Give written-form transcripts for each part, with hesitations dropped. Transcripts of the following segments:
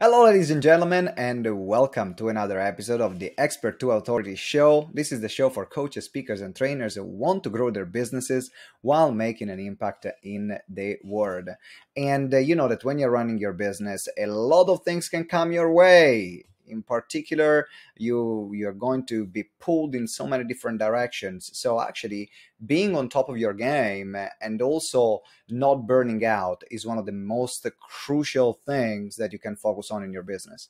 Hello, ladies and gentlemen, and welcome to another episode of the Expert to Authority show. This is the show for coaches, speakers, and trainers who want to grow their businesses while making an impact in the world. And you know that when you're running your business, a lot of things can come your way. In particular, you're going to be pulled in so many different directions. So actually, being on top of your game and also not burning out is one of the most crucial things that you can focus on in your business.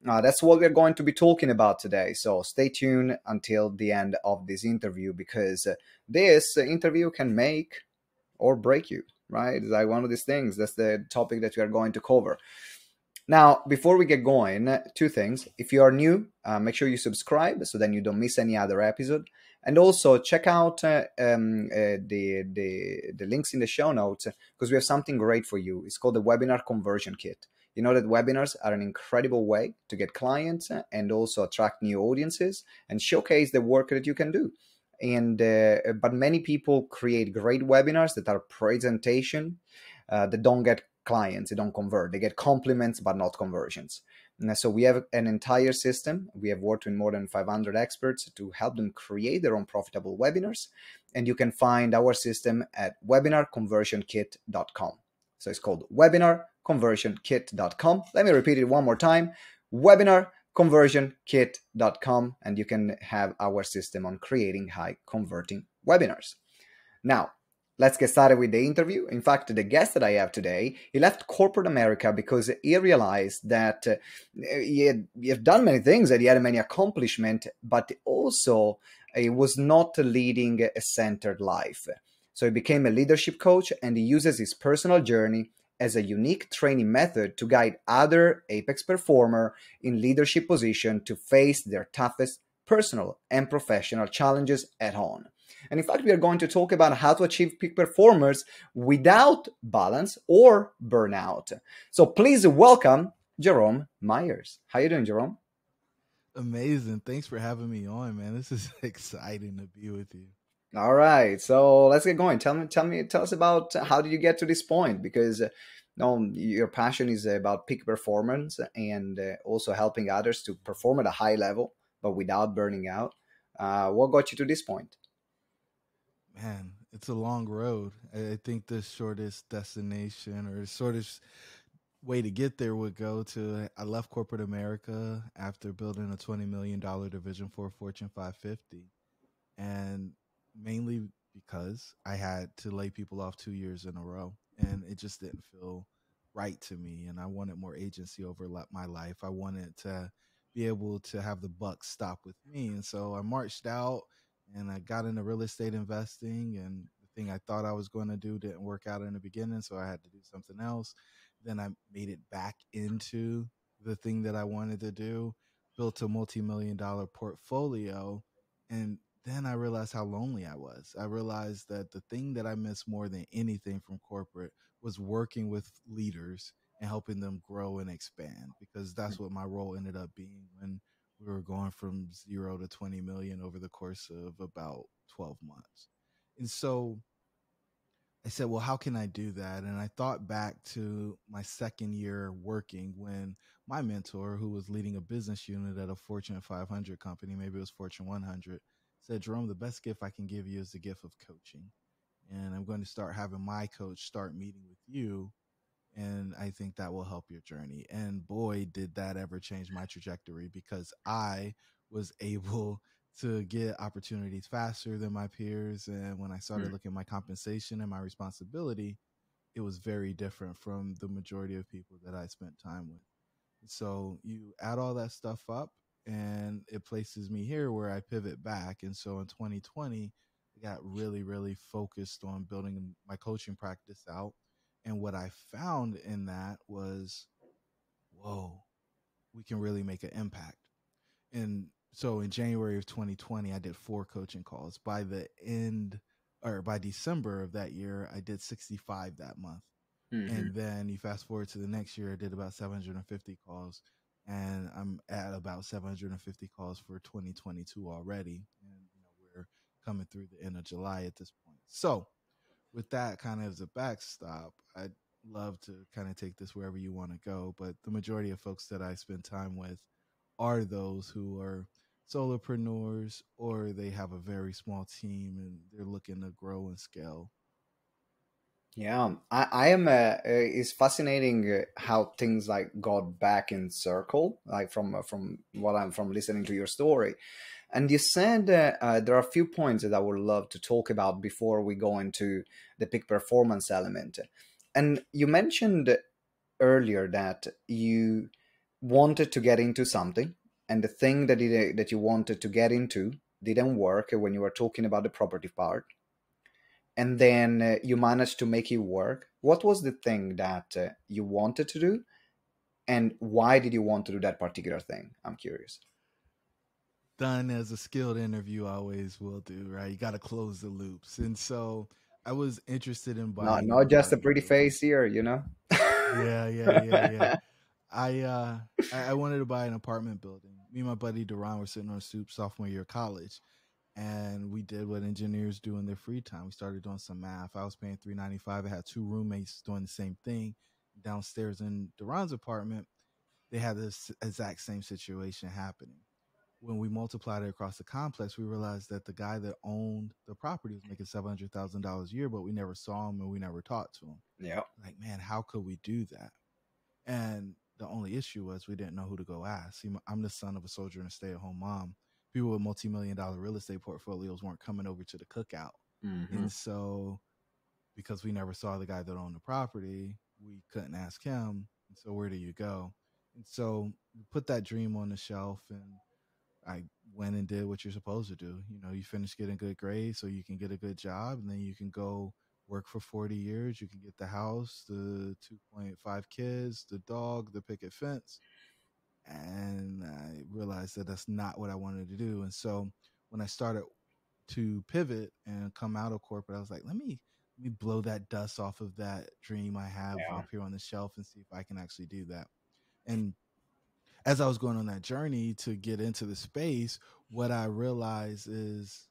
That's what we're going to be talking about today. So stay tuned until the end of this interview because this interview can make or break you, right? It's like one of these things. That's the topic that we are going to cover. Now, before we get going, two things. If you are new, make sure you subscribe so then you don't miss any other episode. And also check out the links in the show notes because we have something great for you. It's called the Webinar Conversion Kit. You know that webinars are an incredible way to get clients and also attract new audiences and showcase the work that you can do. And but many people create great webinars that are presentation that don't get clients, they don't convert. They get compliments but not conversions. And so we have an entire system. We have worked with more than 500 experts to help them create their own profitable webinars. And you can find our system at webinarconversionkit.com. So it's called webinarconversionkit.com. Let me repeat it one more time. Webinarconversionkit.com, and you can have our system on creating high converting webinars. Now, let's get started with the interview. In fact, the guest that I have today, he left corporate America because he realized that he had done many things, that he had many accomplishments, but also he was not leading a centered life. So he became a leadership coach, and he uses his personal journey as a unique training method to guide other apex performers in leadership position to face their toughest personal and professional challenges head on. And in fact, we are going to talk about how to achieve peak performers without balance or burnout. So please welcome Jerome Myers. How you doing, Jerome? Amazing. Thanks for having me on, man. This is exciting to be with you. All right, so let's get going. Tell us about how did you get to this point? Because your passion is about peak performance and also helping others to perform at a high level, but without burning out. What got you to this point? Man, it's a long road. I think the shortest destination or the shortest way to get there would go to I left corporate America after building a $20 million division for Fortune 550. And mainly because I had to lay people off 2 years in a row and it just didn't feel right to me. And I wanted more agency over my life. I wanted to be able to have the buck stop with me. And so I marched out and I got into real estate investing, and the thing I thought I was going to do didn't work out in the beginning. So I had to do something else. Then I made it back into the thing that I wanted to do, built a multi-million-dollar portfolio. And then I realized how lonely I was. I realized that the thing that I missed more than anything from corporate was working with leaders and helping them grow and expand, because that's what my role ended up being when we were going from 0 to 20 million over the course of about 12 months. And so I said, well, how can I do that? And I thought back to my second year working when my mentor, who was leading a business unit at a Fortune 500 company, maybe it was Fortune 100, said, Jerome, the best gift I can give you is the gift of coaching. And I'm going to start having my coach start meeting with you. And I think that will help your journey. And boy, did that ever change my trajectory, because I was able to get opportunities faster than my peers. And when I started looking at my compensation and my responsibility, it was very different from the majority of people that I spent time with. So you add all that stuff up and it places me here where I pivot back. And so in 2020, I got really, really focused on building my coaching practice out. And what I found in that was, whoa, we can really make an impact. And so in January of 2020, I did 4 coaching calls. By the end, or by December of that year, I did 65 that month. Mm-hmm. And then you fast forward to the next year, I did about 750 calls. And I'm at about 750 calls for 2022 already. And we're coming through the end of July at this point. So with that kind of as a backstop, I love to kind of take this wherever you want to go. But the majority of folks that I spend time with are those who are solopreneurs, or they have a very small team and they're looking to grow and scale. Yeah, I am. It's fascinating how things like got back in circle, like from what I'm from listening to your story. And you said there are a few points that I would love to talk about before we go into the peak performance element. And you mentioned earlier that you wanted to get into something, and the thing that you wanted to get into didn't work when you were talking about the property part, and then you managed to make it work. What was the thing that you wanted to do, and why did you want to do that particular thing? I'm curious. Done as a skilled interview always will do, right? You got to close the loops. And so I was interested in Not buying an not just a apartment pretty building. face here, you know. Yeah, yeah, yeah, yeah. I uh I wanted to buy an apartment building. Me and my buddy Duran were sitting on a stoop sophomore year of college, and we did what engineers do in their free time. We started doing some math. I was paying $395. I had two roommates doing the same thing. Downstairs in Duran's apartment, they had this exact same situation happening. When we multiplied it across the complex, we realized that the guy that owned the property was making $700,000 a year, but we never saw him and we never talked to him. Yeah. Like, man, how could we do that? And the only issue was we didn't know who to go ask. See, I'm the son of a soldier and a stay-at-home mom. People with multi-million-dollar real estate portfolios weren't coming over to the cookout. Mm-hmm. And so because we never saw the guy that owned the property, we couldn't ask him. And so where do you go? And so we put that dream on the shelf, and I went and did what you're supposed to do. You know, you finish getting good grades so you can get a good job, and then you can go work for 40 years. You can get the house, the 2.5 kids, the dog, the picket fence. And I realized that that's not what I wanted to do. And so when I started to pivot and come out of corporate, I was like, let me blow that dust off of that dream I have Yeah. up here on the shelf and see if I can actually do that. And as I was going on that journey to get into the space, what I realized is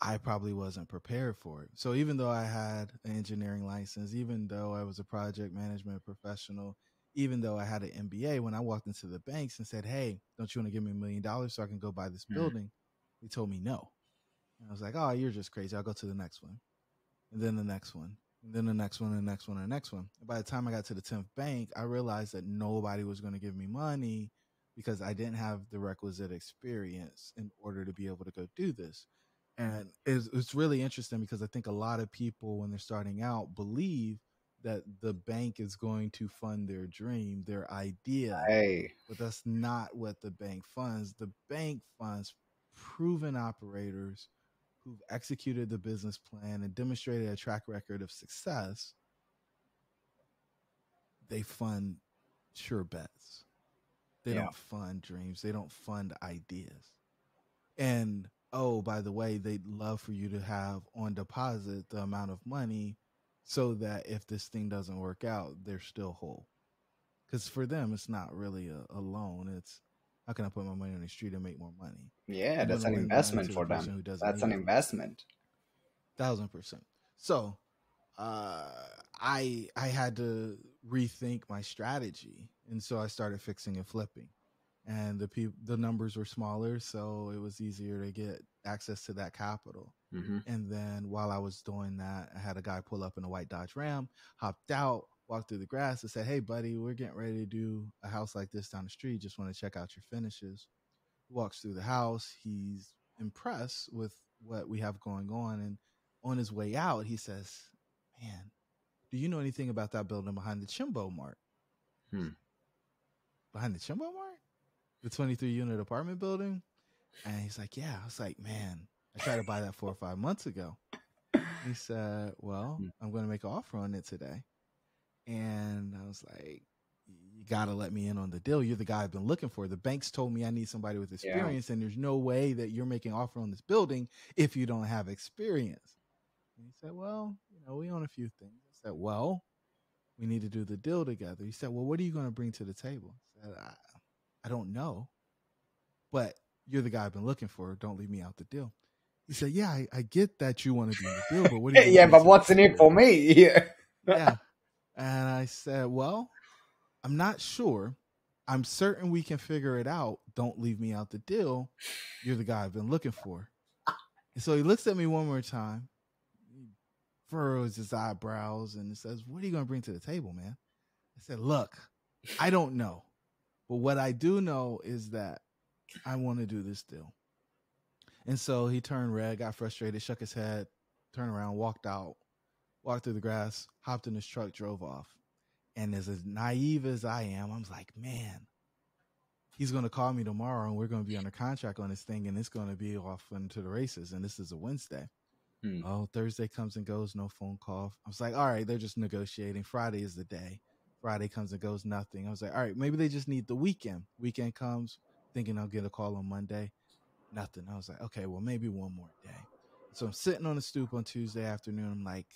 I probably wasn't prepared for it. So even though I had an engineering license, even though I was a project management professional, even though I had an MBA, when I walked into the banks and said, "Hey, don't you want to give me $1 million so I can go buy this Mm. building?" They told me no. And I was like, "Oh, you're just crazy. I'll go to the next one." And then the next one, and then the next one, and the next one, and the next one. And by the time I got to the 10th bank, I realized that nobody was going to give me money because I didn't have the requisite experience in order to be able to go do this. And it's really interesting because I think a lot of people, when they're starting out, believe that the bank is going to fund their dream, their idea. Hey. But that's not what the bank funds. The bank funds proven operators who've executed the business plan and demonstrated a track record of success. They fund sure bets. They Yeah. don't fund dreams. They don't fund ideas. And oh, by the way, they'd love for you to have on deposit the amount of money so that if this thing doesn't work out, they're still whole. Because for them, it's not really a loan. It's how can I put my money on the street and make more money? Yeah, I'm going that's to an lend the money investment to the for person them. who doesn't That's need an it. investment. 1000%. So uh, I had to rethink my strategy, and so I started fixing and flipping. And the numbers were smaller, so it was easier to get access to that capital. Mm-hmm. And then while I was doing that, I had a guy pull up in a white Dodge Ram, hopped out, walked through the grass, and said, "Hey, buddy, we're getting ready to do a house like this down the street. Just want to check out your finishes." Walks through the house. He's impressed with what we have going on, and on his way out, he says, "Man, do you know anything about that building behind the Chimbo Mart? Hmm. Behind the Chimbo Mart? The 23 unit apartment building?" And he's like, "Yeah." I was like, "Man, I tried to buy that 4 or 5 months ago." He said, "Well, Hmm. I'm going to make an offer on it today." And I was like, "You got to let me in on the deal. You're the guy I've been looking for. The banks told me I need somebody with Yeah. experience, and there's no way that you're making an offer on this building if you don't have experience." And he said, "Well, we own a few things." I said, "Well, we need to do the deal together." He said, "Well, what are you going to bring to the table?" I said, I don't know, but you're the guy I've been looking for. Don't leave me out the deal." He said, "Yeah, I get that you want to be in the deal, but what are you going to Yeah, bring but to the what's in it table?" for me here? Yeah. And I said, well, I'm not sure. I'm certain we can figure it out. Don't leave me out the deal. You're the guy I've been looking for. And so he looks at me one more time, he furrows his eyebrows, and says, what are you going to bring to the table, man? I said, look, I don't know. But what I do know is that I want to do this deal. And so he turned red, got frustrated, shook his head, turned around, walked out, walked through the grass, hopped in his truck, drove off. And as naive as I am, I was like, man, he's going to call me tomorrow and we're going to be under contract on this thing and it's going to be off into the races. And this is a Wednesday. Oh, Thursday comes and goes, no phone call. I was like, all right, they're just negotiating. Friday is the day. Friday comes and goes, nothing. I was like, all right, maybe they just need the weekend. Weekend comes, thinking I'll get a call on Monday. Nothing. I was like, okay, well, maybe one more day. So I'm sitting on the stoop on Tuesday afternoon. I'm like,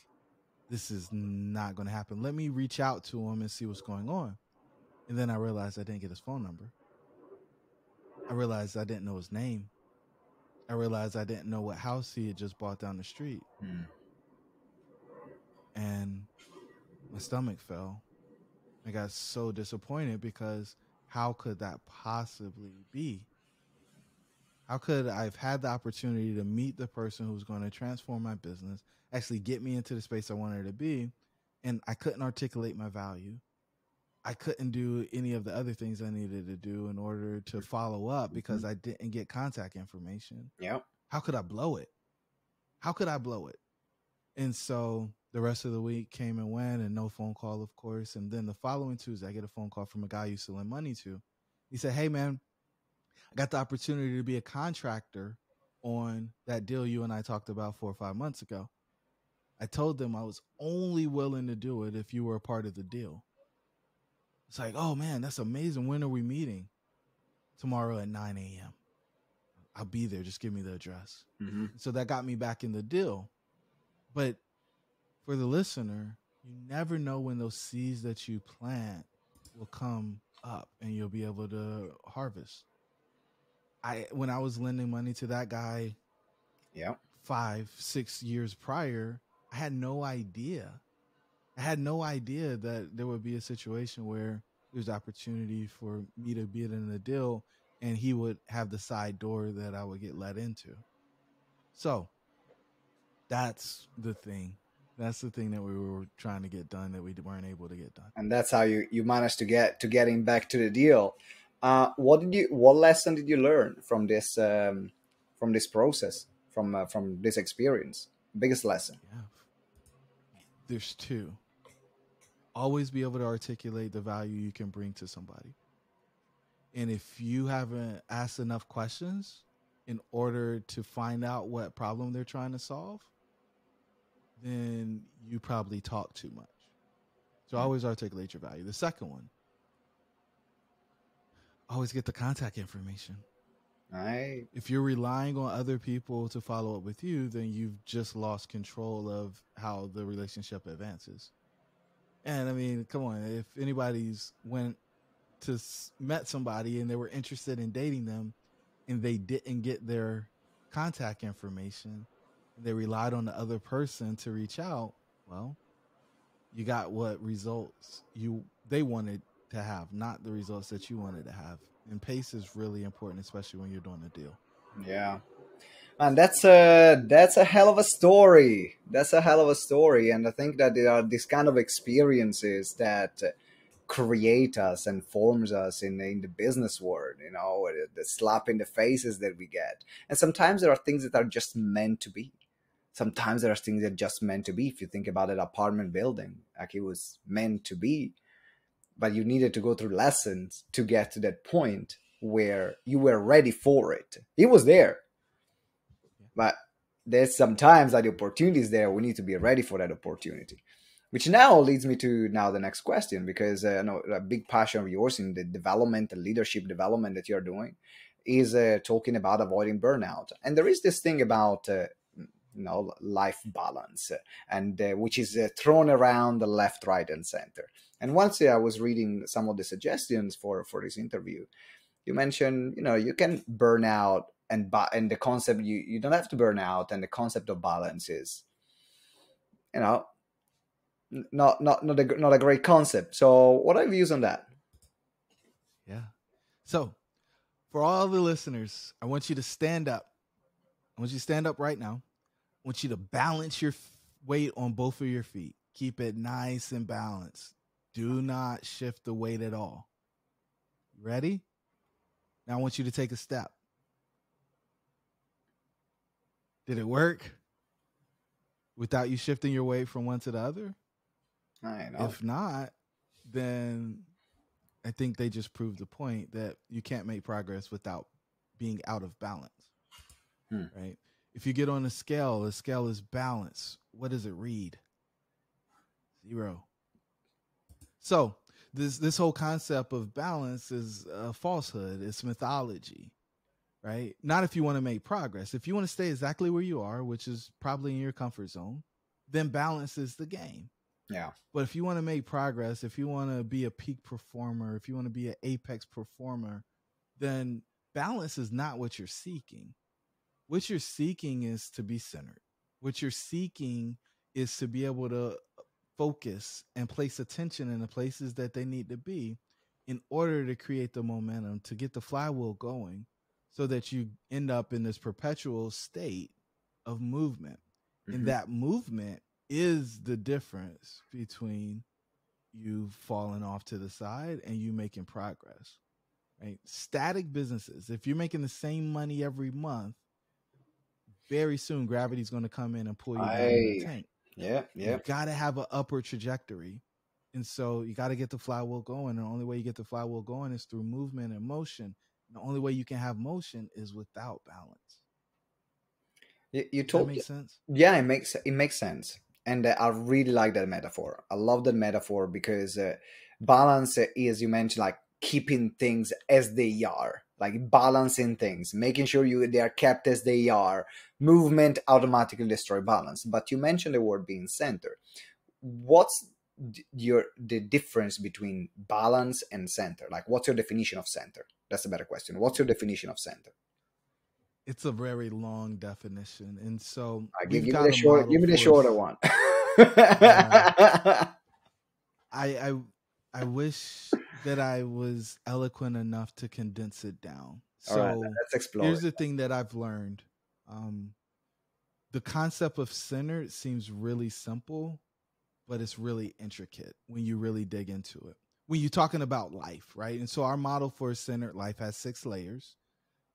this is not going to happen. Let me reach out to him and see what's going on. And then I realized I didn't get his phone number. I realized I didn't know his name. I realized I didn't know what house he had just bought down the street. And my stomach fell. I got so disappointed because how could that possibly be? How could I've had the opportunity to meet the person who's going to transform my business, actually get me into the space I wanted to be, and I couldn't articulate my value. I couldn't do any of the other things I needed to do in order to follow up because I didn't get contact information. Yeah. How could I blow it? How could I blow it? And so the rest of the week came and went and no phone call, of course. And then the following Tuesday, I get a phone call from a guy I used to lend money to. He said, hey, man, I got the opportunity to be a contractor on that deal you and I talked about 4 or 5 months ago. I told them I was only willing to do it if you were a part of the deal. It's like, oh, man, that's amazing. When are we meeting? Tomorrow at 9 a.m. I'll be there. Just give me the address. So that got me back in the deal. But for the listener, you never know when those seeds that you plant will come up and you'll be able to harvest. When I was lending money to that guy 5-6 years prior, I had no idea. I had no idea that there would be a situation where there's opportunity for me to be in a deal and he would have the side door that I would get let into. So that's the thing. That's the thing that we were trying to get done that we weren't able to get done. And that's how you managed to get him back to the deal. What lesson did you learn from this process, from this experience? Biggest lesson? Yeah. There's two. Always be able to articulate the value you can bring to somebody. And if you haven't asked enough questions in order to find out what problem they're trying to solve, then you probably talk too much. So always articulate your value. The second one, always get the contact information. Right. If you're relying on other people to follow up with you, then you've just lost control of how the relationship advances. And I mean, come on, if anybody's met somebody and they were interested in dating them and they didn't get their contact information, they relied on the other person to reach out, well, you got what results they wanted to have, not the results that you wanted to have. And pace is really important, especially when you're doing a deal. Yeah. And that's a hell of a story. That's a hell of a story. And I think that there are these kind of experiences that create us and forms us in the business world, the slap in the faces that we get. And sometimes there are things that are just meant to be. Sometimes there are things that are just meant to be. If you think about an apartment building, like it was meant to be, but you needed to go through lessons to get to that point where you were ready for it. It was there. But there's sometimes that the opportunity is there. We need to be ready for that opportunity. Which now leads me to the next question, because I know a big passion of yours in the development and leadership development that you're doing is talking about avoiding burnout. And there is this thing about life balance, and which is thrown around the left, right, and center. And once I was reading some of the suggestions for this interview, you mentioned you can burn out, and the concept you don't have to burn out, and the concept of balance is not a great concept. So what are your views on that? Yeah. So, for all the listeners, I want you to stand up. I want you to stand up right now. I want you to balance your weight on both of your feet. Keep it nice and balanced. Do not shift the weight at all. Ready? Now I want you to take a step. Did it work without you shifting your weight from one to the other? I know. If not, then I think they just proved the point that you can't make progress without being out of balance. Right? If you get on a scale, the scale is balance. What does it read? 0. So this whole concept of balance is a falsehood. It's mythology, right? Not if you want to make progress. If you want to stay exactly where you are, which is probably in your comfort zone, then balance is the game. Yeah. But if you want to make progress, if you want to be a peak performer, if you want to be an apex performer, then balance is not what you're seeking. What you're seeking is to be centered. What you're seeking is to be able to focus and place attention in the places that they need to be in order to create the momentum, to get the flywheel going, so that you end up in this perpetual state of movement. And that movement is the difference between you falling off to the side and you making progress. Right? Static businesses, if you're making the same money every month, very soon gravity's going to come in and pull you down in the tank. Yeah. You got to have an upward trajectory. And so you got to get the flywheel going. And the only way you get the flywheel going is through movement and motion. And the only way you can have motion is without balance. You Does told that make sense? Yeah, it makes sense. And I really like that metaphor. I love that metaphor because balance is, you mentioned, like keeping things as they are, like balancing things, making sure they are kept as they are. Movement automatically destroy balance. But you mentioned the word being centered. What's the difference between balance and center? Like, what's your definition of center? That's a better question. What's your definition of center? It's a very long definition. And so Give we've me got the a short. model Give me the for shorter one. I wish that I was eloquent enough to condense it down. All right, So let's explore. here's the thing that I've learned. The concept of center seems really simple, but it's really intricate when you really dig into it. When you're talking about life, right? And so our model for a centered life has 6 layers: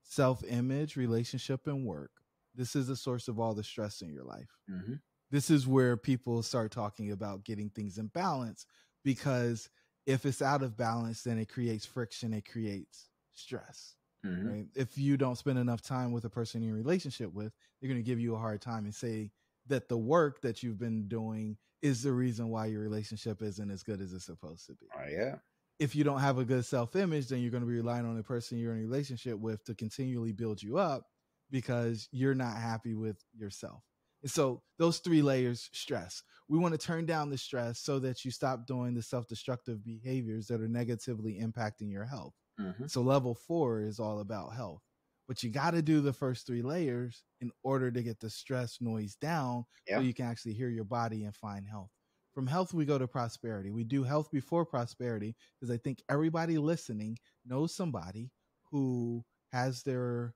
self-image, relationship, and work. This is the source of all the stress in your life. This is where people start talking about getting things in balance, because if it's out of balance, then it creates friction, it creates stress. Right? If you don't spend enough time with a person you're in a relationship with, they're going to give you a hard time and say that the work that you've been doing is the reason why your relationship isn't as good as it's supposed to be. Yeah. If you don't have a good self-image, then you're going to be relying on the person you're in a relationship with to continually build you up because you're not happy with yourself. And so those 3 layers, stress. We want to turn down the stress so that you stop doing the self-destructive behaviors that are negatively impacting your health. So level 4 is all about health. But you got to do the first 3 layers in order to get the stress noise down, so you can actually hear your body and find health. From health, we go to prosperity. We do health before prosperity because I think everybody listening knows somebody who has their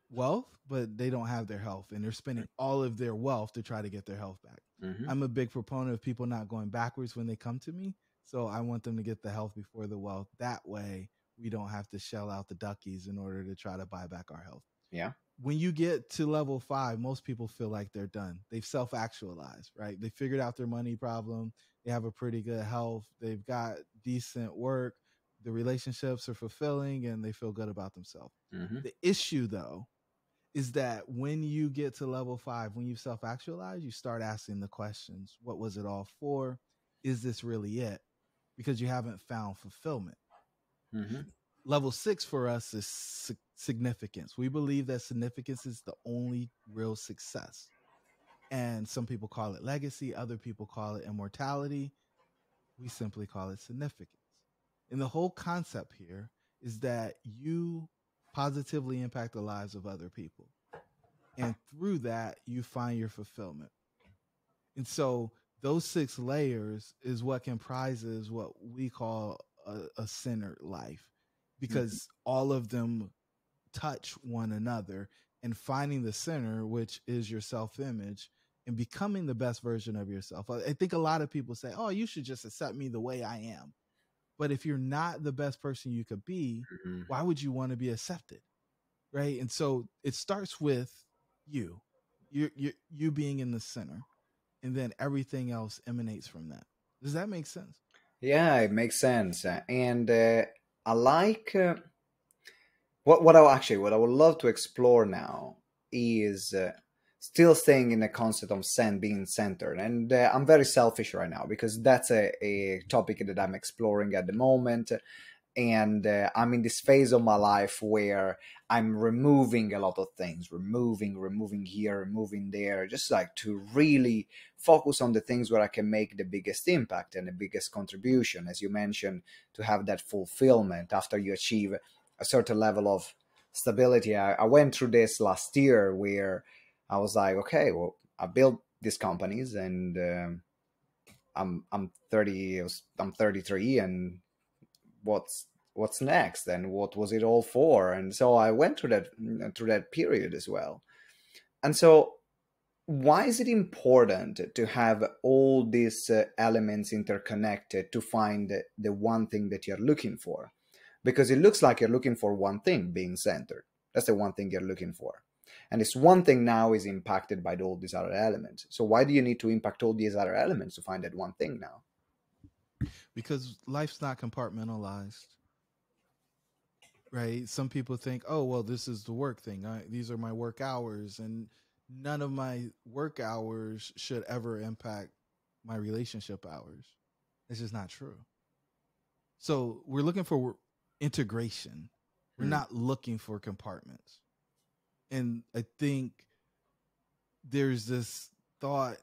wealth, but they don't have their health, and they're spending all of their wealth to try to get their health back. I'm a big proponent of people not going backwards when they come to me. So I want them to get the health before the wealth. That way we don't have to shell out the duckies in order to try to buy back our health. Yeah. When you get to level 5, most people feel like they're done. They've self-actualized, right? They figured out their money problem. They have a pretty good health. They've got decent work. The relationships are fulfilling and they feel good about themselves. The issue, though, is that when you get to level 5, when you self-actualize, you start asking the questions. What was it all for? Is this really it? Because you haven't found fulfillment. Level 6 for us is significance. We believe that significance is the only real success. And some people call it legacy. Other people call it immortality. We simply call it significance. And the whole concept here is that you positively impact the lives of other people. And through that, you find your fulfillment. And so those 6 layers is what comprises what we call a centered life, Mhm. because all of them touch one another, and finding the center, which is your self image, and becoming the best version of yourself. I think a lot of people say, oh, you should just accept me the way I am. But if you're not the best person you could be, Mhm. why would you want to be accepted? Right. And so it starts with you, you being in the center, and then everything else emanates from that. Does that make sense? Yeah, it makes sense. And I like what I would love to explore now is still staying in the concept of being centered. And I'm very selfish right now because that's a topic that I'm exploring at the moment, and I'm in this phase of my life where I'm removing a lot of things, removing here, removing there, just like to really focus on the things where I can make the biggest impact and the biggest contribution, as you mentioned, to have that fulfillment after you achieve a certain level of stability. I went through this last year where I was like, okay, well, I built these companies, and I'm 30, I'm 33, and what's next, and what was it all for? And so I went through that period as well. And so why is it important to have all these elements interconnected to find the one thing that you're looking for? Because it looks like you're looking for one thing, being centered. That's the one thing you're looking for, and this one thing now is impacted by all these other elements. So why do you need to impact all these other elements to find that one thing now? Because life's not compartmentalized, right? Some people think, oh, well, this is the work thing. These are my work hours, and none of my work hours should ever impact my relationship hours. It's just not true. So we're looking for integration. We're Hmm. not looking for compartments. And I think there's this thought,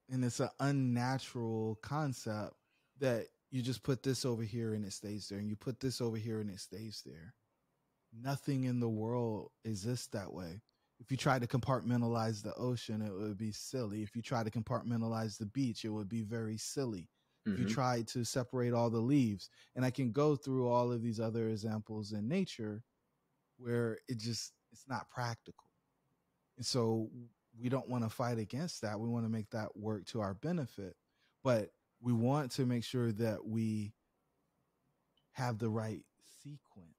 and it's an unnatural concept, that you just put this over here and it stays there, and you put this over here and it stays there. Nothing in the world exists that way. If you try to compartmentalize the ocean, it would be silly. If you try to compartmentalize the beach, it would be very silly. If you Hmm. try to separate all the leaves, and I can go through all of these other examples in nature where it's not practical. And so we don't want to fight against that. We want to make that work to our benefit. But we want to make sure that we have the right sequence.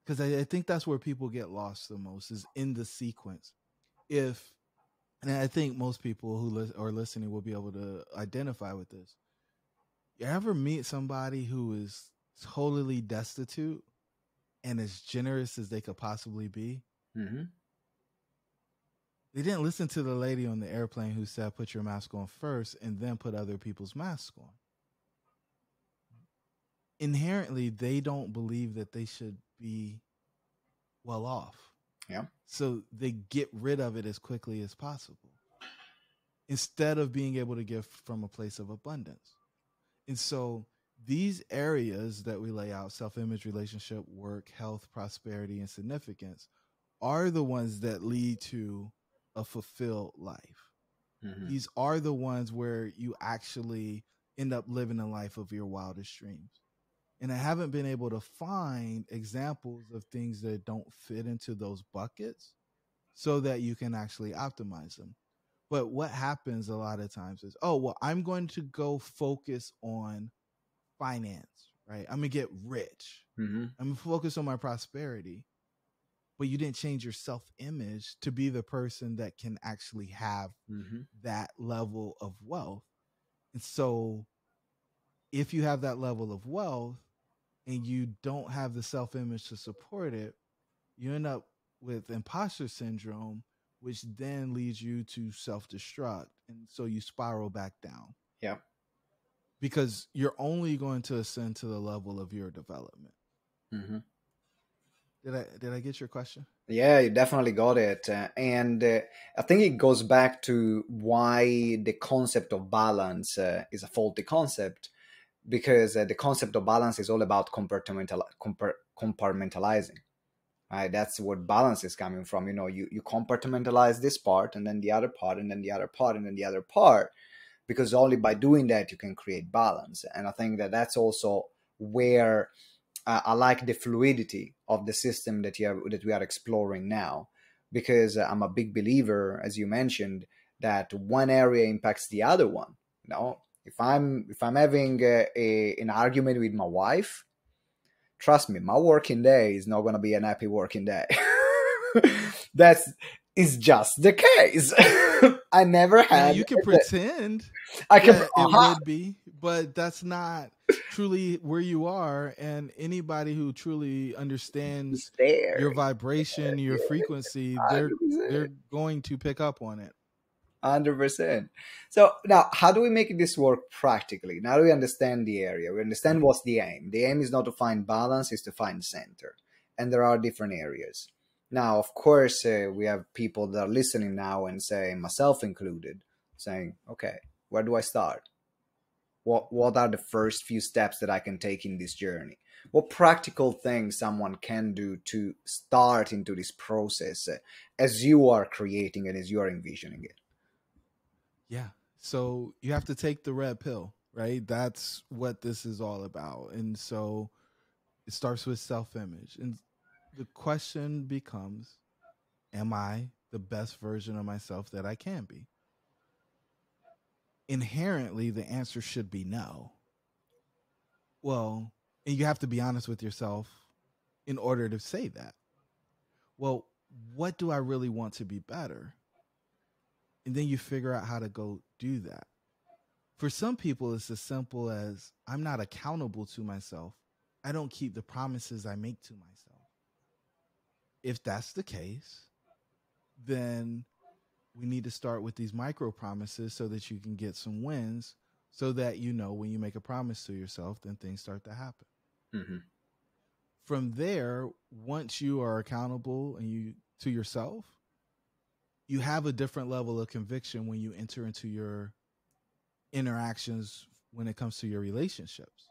Because I think that's where people get lost the most, is in the sequence. If, and I think most people who are listening will be able to identify with this. You ever meet somebody who is totally destitute and as generous as they could possibly be? Hmm. They didn't listen to the lady on the airplane who said, put your mask on first and then put other people's masks on. Inherently, they don't believe that they should be well off. Yeah. So they get rid of it as quickly as possible instead of being able to give from a place of abundance. And so these areas that we lay out, self-image, relationship, work, health, prosperity, and significance, are the ones that lead to a fulfilled life. Hmm. These are the ones where you actually end up living a life of your wildest dreams. And I haven't been able to find examples of things that don't fit into those buckets so that you can actually optimize them. But what happens a lot of times is, oh, well, I'm going to go focus on finance, right? I'm going to get rich. Hmm. I'm going to focus on my prosperity. But you didn't change your self image to be the person that can actually have Hmm. that level of wealth. And so if you have that level of wealth and you don't have the self image to support it, you end up with imposter syndrome, which then leads you to self destruct. And so you spiral back down Yeah. because you're only going to ascend to the level of your development. Hmm. Did I get your question? Yeah, you definitely got it. And I think it goes back to why the concept of balance is a faulty concept, because the concept of balance is all about compartmentalizing. Right? That's what balance is coming from. You compartmentalize this part, and then the other part, and then the other part, and then the other part. because only by doing that you can create balance. And I think that that's also where I like the fluidity of the system that we are exploring now, because I'm a big believer, as you mentioned, that one area impacts the other one. You know, if I'm having an argument with my wife, trust me, my working day is not going to be an happy working day. That's is just the case. I never Now had. you can pretend I can. that it would be, but that's not truly where you are. And anybody who truly understands There. your vibration, your frequency, they're 100%. going to pick up on it. 100%. So now, how do we make this work practically? Now that we understand the area, we understand what's the aim. The aim is not to find balance, it's to find center. And there are different areas. Now, of course, we have people that are listening now and say, myself included, saying, okay, where do I start? What are the first few steps that I can take in this journey? What practical things someone can do to start into this process as you are creating it, as you are envisioning it? Yeah. So you have to take the red pill, right? That's what this is all about. And so it starts with self-image. And the question becomes, am I the best version of myself that I can be? Inherently, the answer should be no. Well, and you have to be honest with yourself in order to say that. Well, what do I really want to be better? And then you figure out how to go do that. For some people, it's as simple as I'm not accountable to myself. I don't keep the promises I make to myself. If that's the case, then we need to start with these micro promises so that you can get some wins, so that you know when you make a promise to yourself, then things start to happen. Mm-hmm. From there, once you are accountable and you to yourself, you have a different level of conviction when you enter into your interactions when it comes to your relationships.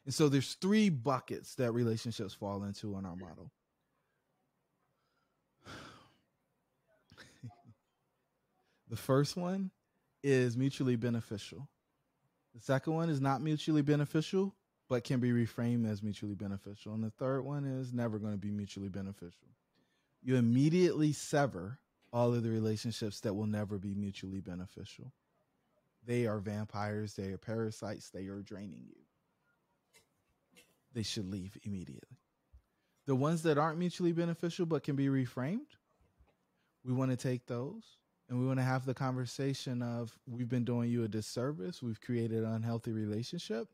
And so there's 3 buckets that relationships fall into in our model. The first one is mutually beneficial. The second one is not mutually beneficial, but can be reframed as mutually beneficial. And the third one is never going to be mutually beneficial. You immediately sever all of the relationships that will never be mutually beneficial. They are vampires, they are parasites, they are draining you. They should leave immediately. The ones that aren't mutually beneficial but can be reframed, we want to take those and we want to have the conversation of, we've been doing you a disservice. We've created an unhealthy relationship.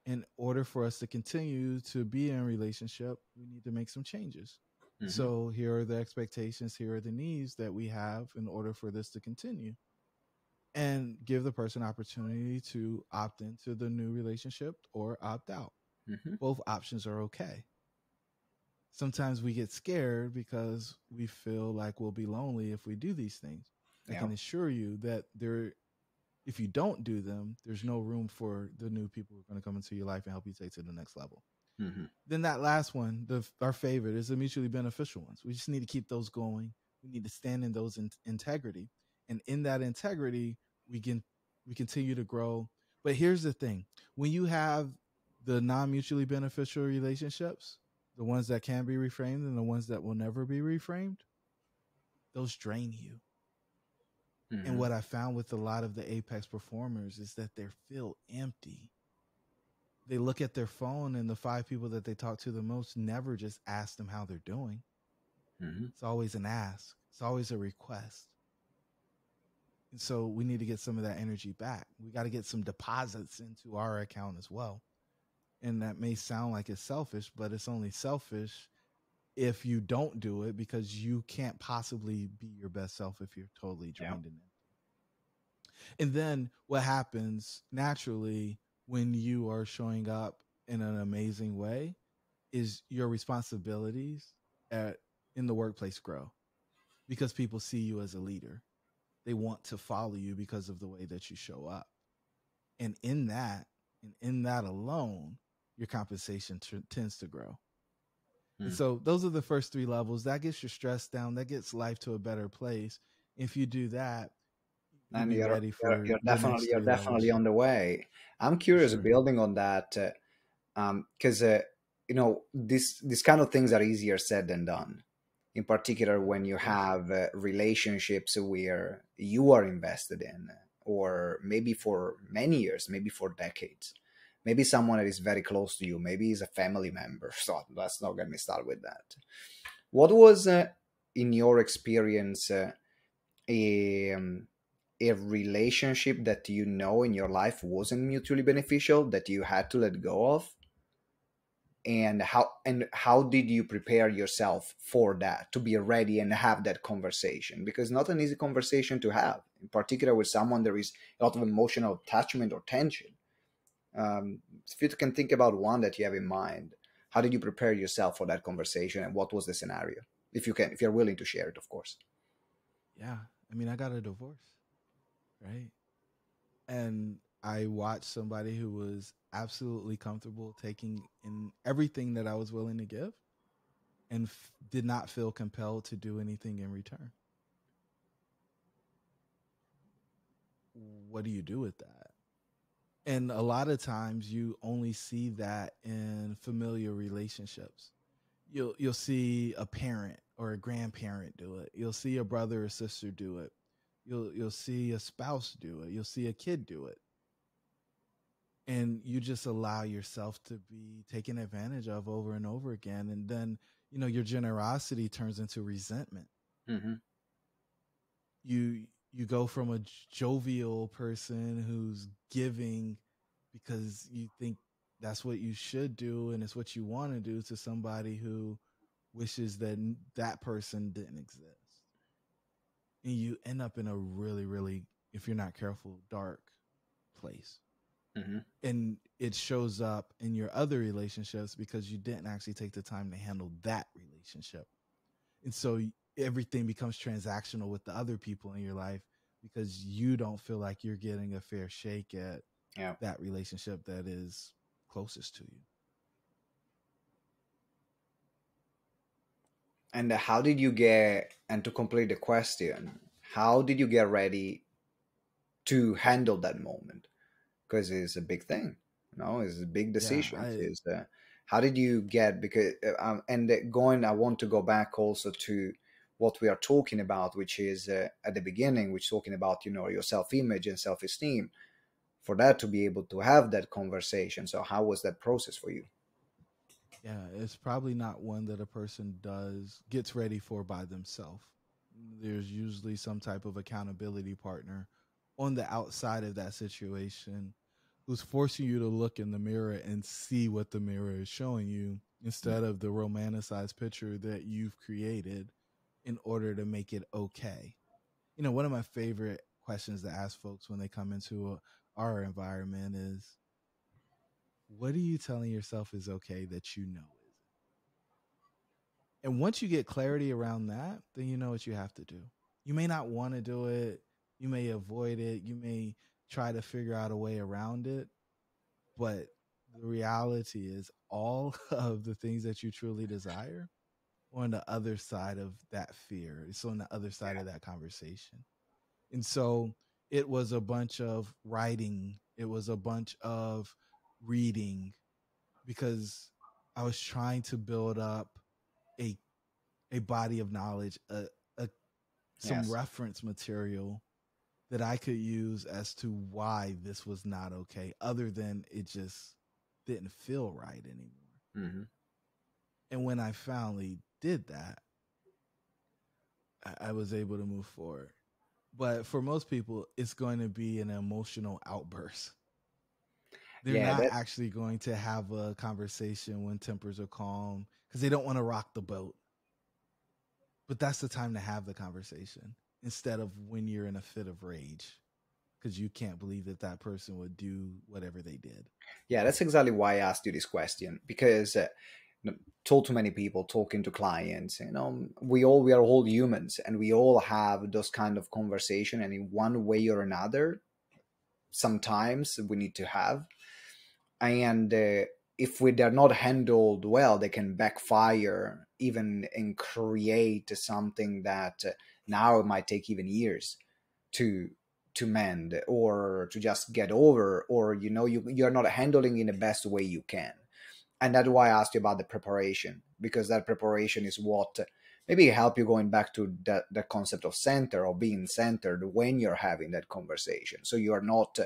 In order for us to continue to be in a relationship, we need to make some changes. Mm-hmm. So here are the expectations, here are the needs that we have in order for this to continue. And give the person opportunity to opt into the new relationship or opt out. Mm-hmm. Both options are okay. Sometimes we get scared because we feel like we'll be lonely if we do these things. I can assure you that if you don't do them, there's no room for the new people who are going to come into your life and help you take to the next level. Mm-hmm. Then that last one, our favorite, is the mutually beneficial ones. We just need to keep those going. We need to stand in those integrity. And in that integrity, we continue to grow. But here's the thing. When you have the non-mutually beneficial relationships, the ones that can be reframed and the ones that will never be reframed, those drain you. Mm-hmm. And what I found with a lot of the apex performers is that they feel empty. They look at their phone and the 5 people that they talk to the most never just ask them how they're doing. Mm-hmm. It's always an ask. It's always a request. And so we need to get some of that energy back. We got to get some deposits into our account as well. And that may sound like it's selfish, but it's only selfish if you don't do it, because you can't possibly be your best self if you're totally drained and empty. And then what happens naturally when you are showing up in an amazing way is your responsibilities in the workplace grow, because people see you as a leader. They want to follow you because of the way that you show up. And in that alone, your compensation tends to grow. And so those are the first 3 levels. That gets your stress down. That gets life to a better place. If you do that, to And be ready for you're the next you're three definitely levels. on the way. I'm For curious, sure. building on that, because you know, this kind of things are easier said than done. In particular, Yeah, when you of course. have relationships where you are invested in, or maybe for many years, maybe for decades, maybe someone that is very close to you, maybe is a family member. So let's not get me started with that. What was, in your experience, a a relationship that you know in your life wasn't mutually beneficial that you had to let go of, and how did you prepare yourself for that, to be ready and have that conversation? Because not an easy conversation to have, in particular with someone there is a lot of emotional attachment or tension. If you can think about one that you have in mind, how did you prepare yourself for that conversation, and what was the scenario, if you can, if you're willing to share it, of course. Yeah. I mean, I got a divorce, right? And I watched somebody who was absolutely comfortable taking in everything that I was willing to give and did not feel compelled to do anything in return. What do you do with that? And a lot of times you only see that in familiar relationships. You'll see a parent or a grandparent do it. You'll see a brother or sister do it. You'll see a spouse do it. You'll see a kid do it. And you just allow yourself to be taken advantage of over and over again, and then your generosity turns into resentment. Mm-hmm. You go from a jovial person who's giving because you think that's what you should do and it's what you want to do, to somebody who wishes that that person didn't exist, and you end up in a really, really, if you're not careful, dark place. Mm-hmm. And it shows up in your other relationships because you didn't actually take the time to handle that relationship. And so everything becomes transactional with the other people in your life because you don't feel like you're getting a fair shake at Yeah. that relationship that is closest to you. And how did you get, and to complete the question, how did you get ready to handle that moment? Because it's a big thing, it's a big Yeah, decision. I Is How did you get, because going, I want to go back also to what we are talking about, which is at the beginning, which talking about your self-image and self-esteem, for that to be able to have that conversation. So how was that process for you? yeah, it's probably not one that a person gets ready for by themselves. There's usually some type of accountability partner on the outside of that situation who's forcing you to look in the mirror and see what the mirror is showing you instead of the romanticized picture that you've created in order to make it okay. One of my favorite questions to ask folks when they come into our environment is, what are you telling yourself is okay that you know isn't? And once you get clarity around that, then you know what you have to do. You may not want to do it. You may avoid it. You may try to figure out a way around it. But the reality is, all of the things that you truly desire are on the other side of that fear. It's on the other side of that conversation. And so it was a bunch of writing, it was a bunch of reading, because I was trying to build up a a body of knowledge, a some Yes. reference material that I could use as to why this was not okay, other than it just didn't feel right anymore. Mm-hmm. And when I finally did that, I was able to move forward. But for most people, it's going to be an emotional outburst. They're Yeah, not that. actually going to have a conversation when tempers are calm because they don't want to rock the boat. But that's the time to have the conversation instead of when you're in a fit of rage because you can't believe that that person would do whatever they did. Yeah, that's exactly why I asked you this question, because told to many people, talking to clients, we are all humans, and we all have those kind of conversation, and in one way or another, sometimes we need to have. And if they're not handled well, they can backfire even and create something that now it might take even years to to mend or to just get over, or you're not handling in the best way you can. And that's why I asked you about the preparation, because that preparation is what maybe help you going back to the concept of center or being centered when you're having that conversation. So you're not,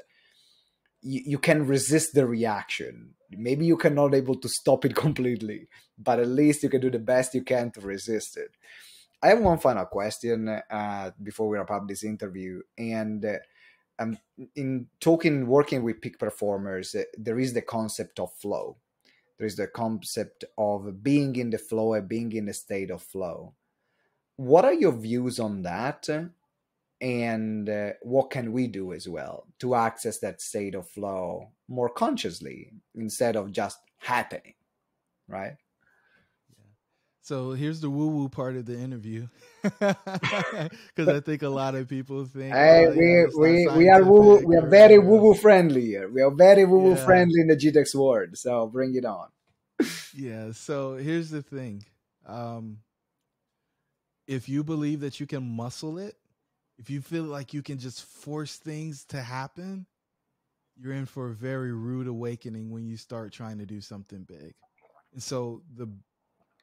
you can resist the reaction. Maybe you cannot able to stop it completely, but at least you can do the best you can to resist it. I have one final question before we wrap up this interview. And in working with peak performers, there is the concept of flow. There is the concept of being in the flow and being in a state of flow. What are your views on that? And what can we do as well to access that state of flow more consciously instead of just happening, right? So here's the woo-woo part of the interview, because I think a lot of people think, Hey, "Oh, yeah, it's not we are woo, scientific." we are Or, very woo woo friendly here. We are very woo woo yeah, friendly in the GTeX world. So bring it on. yeah. So here's the thing: um, if you believe that you can muscle it, if you feel like you can just force things to happen, you're in for a very rude awakening when you start trying to do something big. And so the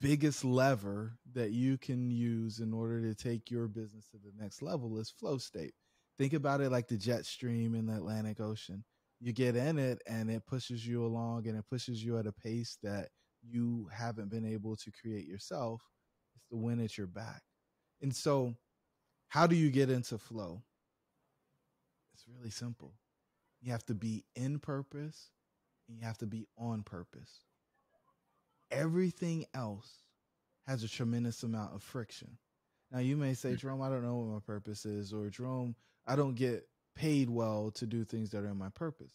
biggest lever that you can use in order to take your business to the next level is flow state. Think about it like the jet stream in the Atlantic Ocean. You get in it and it pushes you along, and it pushes you at a pace that you haven't been able to create yourself. It's the wind at your back. And so, how do you get into flow? It's really simple. You have to be in purpose and you have to be on purpose. Everything else has a tremendous amount of friction. Now, you may say, Jerome, I don't know what my purpose is, or Jerome, I don't get paid well to do things that are in my purpose.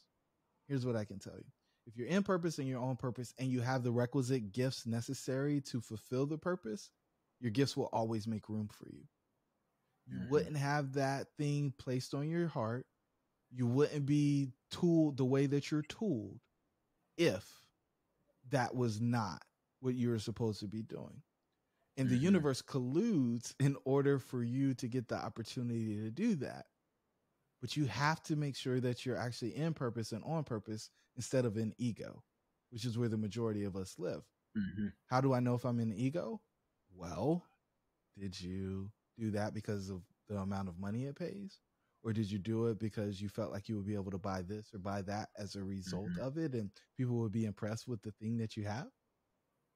Here's what I can tell you. If you're in purpose and you're on purpose and you have the requisite gifts necessary to fulfill the purpose, your gifts will always make room for you. You wouldn't have that thing placed on your heart. You wouldn't be tooled the way that you're tooled if that was not what you were supposed to be doing. And the universe colludes in order for you to get the opportunity to do that. But you have to make sure that you're actually in purpose and on purpose instead of in ego, which is where the majority of us live. How do I know if I'm in ego? Well, did you do that because of the amount of money it pays? Or did you do it because you felt like you would be able to buy this or buy that as a result of it, and people would be impressed with the thing that you have?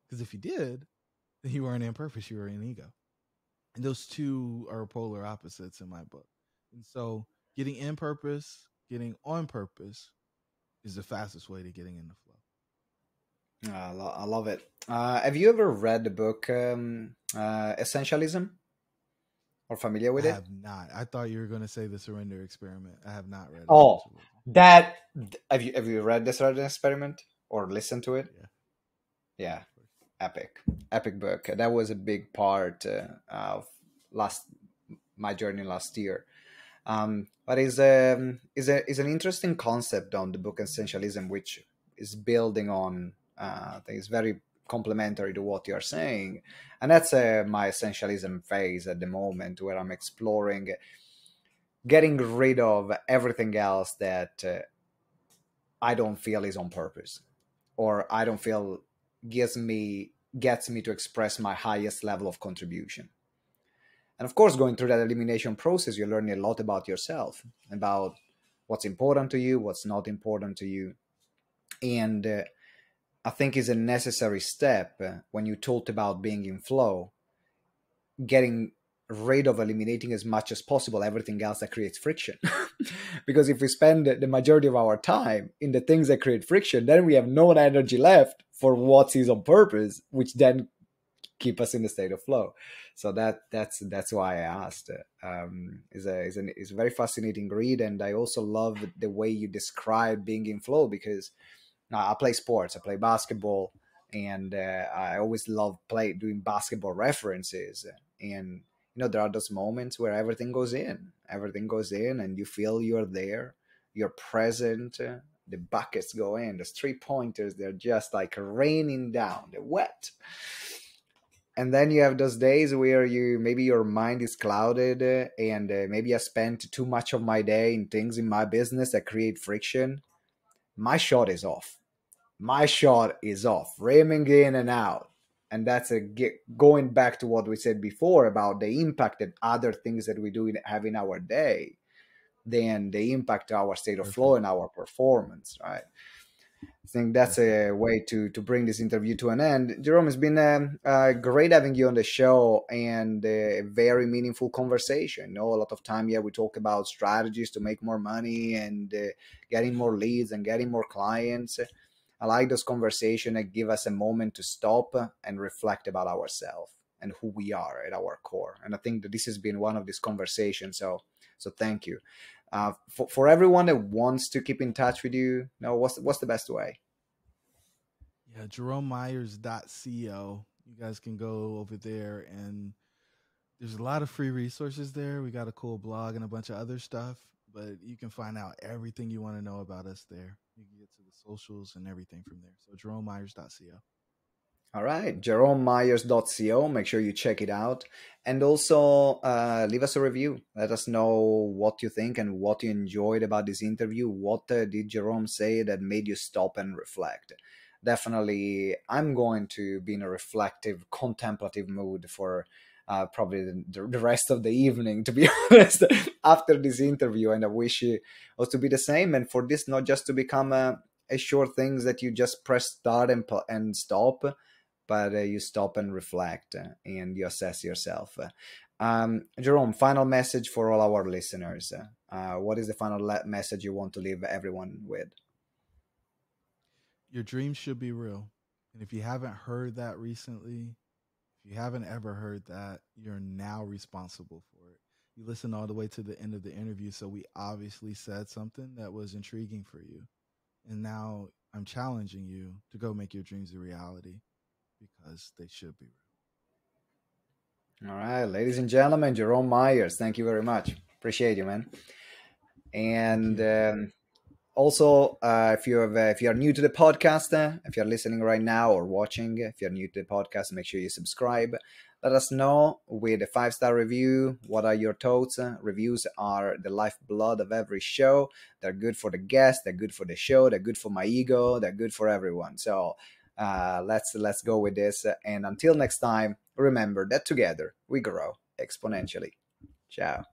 Because if you did, then you weren't in purpose, you were in ego. And those two are polar opposites in my book. And so getting in purpose, getting on purpose is the fastest way to getting in the flow. I love it. Have you ever read the book Essentialism? Or familiar with I it? have not. I thought you were going to say The Surrender Experiment. I have not read Oh, Essentialism. that have you read the Surrender Experiment or listened to it? Yeah, epic book. That was a big part of my journey last year. But is an interesting concept on the book Essentialism, which is building on I think it's very complementary to what you're saying, and that's my essentialism phase at the moment, where I'm exploring getting rid of everything else that I don't feel is on purpose, or I don't feel gets me to express my highest level of contribution. And of course, going through that elimination process, you're learning a lot about yourself, about what's important to you, what's not important to you. And I think is a necessary step when you talked about being in flow, getting rid of, eliminating as much as possible everything else that creates friction. Because if we spend the majority of our time in the things that create friction, then we have no energy left for what is on purpose, which then keep us in the state of flow. So that's why I asked. Is a very fascinating read, and I also love the way you describe being in flow, because I play sports, I play basketball, and I always love doing basketball references. And there are those moments where everything goes in, and you feel you're there, you're present. The buckets go in, the 3-pointers, they're just like raining down, they're wet. And then you have those days where you maybe your mind is clouded, and maybe I spent too much of my day in things in my business that create friction. My shot is off. My shot is off, ramming in and out. And that's going back to what we said before about the impact that other things that we do have in our day, then the impact to our state of flow Perfect. and our performance, right? I think that's Perfect. a way to bring this interview to an end. Jerome, it's been great having you on the show, and a very meaningful conversation. You know, a lot of time, yeah, we talk about strategies to make more money and getting more leads and getting more clients. I like those conversations that give us a moment to stop and reflect about ourselves and who we are at our core. And I think that this has been one of these conversations. So thank you. For everyone that wants to keep in touch with you, know what's the best way? Yeah, jeromemyers.co. You guys can go over there, and there's a lot of free resources there. We got a cool blog and a bunch of other stuff, but you can find out everything you want to know about us there. You can get to the socials and everything from there. So jeromemyers.co. All right, jeromemyers.co. Make sure you check it out. And also leave us a review. Let us know what you think and what you enjoyed about this interview. What did Jerome say that made you stop and reflect? Definitely, I'm going to be in a reflective, contemplative mood for probably the rest of the evening, to be honest, after this interview. And I wish it was to be the same. And for this not just to become a short things that you just press start and stop, but you stop and reflect and you assess yourself. Jerome, final message for all our listeners. What is the final message you want to leave everyone with? Your dreams should be real. And if you haven't heard that recently, if you haven't ever heard that, you're now responsible for it. You listened all the way to the end of the interview, so we obviously said something that was intriguing for you. And now I'm challenging you to go make your dreams a reality because they should be All right, ladies and gentlemen, Jerome Myers, thank you very much. Appreciate you, man. real. Thank And you. also, if you are new to the podcast, if you're listening right now or watching, if you're new to the podcast, make sure you subscribe. Let us know with a 5-star review. What are your thoughts? Reviews are the lifeblood of every show. They're good for the guest. They're good for the show. They're good for my ego. They're good for everyone. So let's go with this. And until next time, remember that together we grow exponentially. Ciao.